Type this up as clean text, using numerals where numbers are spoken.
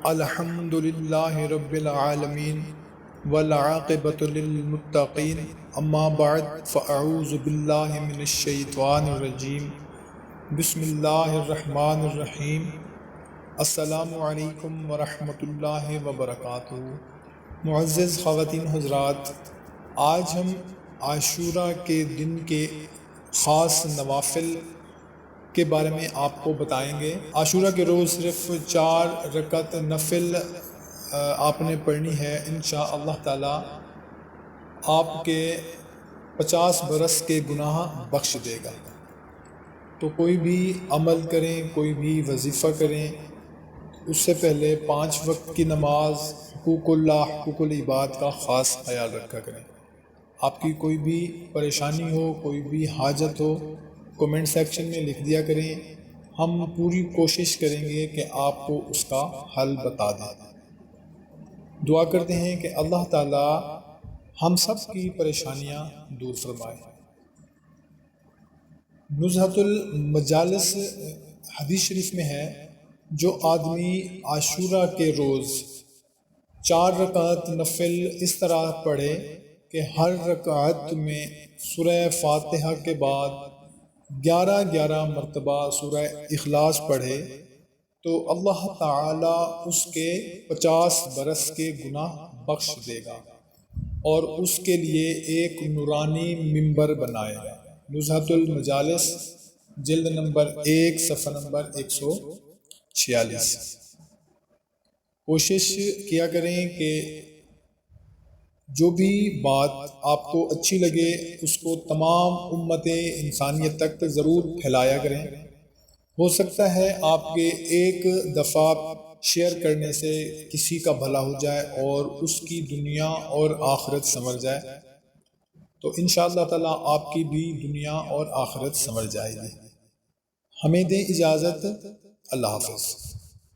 الحمد للہ رب العالمین والعاقبۃ للمتقین اما بعد فاعوذ باللہ من الشیطان الرجیم بسم اللہ الرحمن الرحیم السلام علیکم ورحمۃ اللہ وبرکاتہ۔ معزز خواتین حضرات، آج ہم عاشورہ کے دن کے خاص نوافل کے بارے میں آپ کو بتائیں گے۔ عاشورہ کے روز صرف 4 رکعت نفل آپ نے پڑھنی ہے، انشاءاللہ تعالی آپ کے 50 برس کے گناہ بخش دے گا۔ تو کوئی بھی عمل کریں، کوئی بھی وظیفہ کریں، اس سے پہلے 5 وقت کی نماز، حقوق اللہ، حقوق العباد کا خاص خیال رکھا کریں۔ آپ کی کوئی بھی پریشانی ہو، کوئی بھی حاجت ہو، کومنٹ سیکشن میں لکھ دیا کریں، ہم پوری کوشش کریں گے کہ آپ کو اس کا حل بتا دیں۔ دعا کرتے ہیں کہ اللہ تعالی ہم سب کی پریشانیاں دور فرمائے۔ نزہۃ المجالس حدیث شریف میں ہے، جو آدمی عاشورہ کے روز 4 رکعت نفل اس طرح پڑھے کہ ہر رکعت میں سورہ فاتحہ کے بعد 11 مرتبہ سورہ اخلاص پڑھے، تو اللہ تعالی اس کے 50 برس کے گناہ بخش دے گا اور اس کے لیے ایک نورانی ممبر بنائے گا۔ نزہۃ المجالس جلد نمبر 1 صفحہ نمبر 146۔ کوشش کیا کریں کہ جو بھی بات آپ کو اچھی لگے اس کو تمام امت انسانیت تک ضرور پھیلایا کریں۔ ہو سکتا ہے آپ کے ایک دفعہ شیئر کرنے سے کسی کا بھلا ہو جائے اور اس کی دنیا اور آخرت سنور جائے، تو انشاءاللہ تعالی آپ کی بھی دنیا اور آخرت سنور جائے گی۔ ہمیں دیں اجازت، اللہ حافظ۔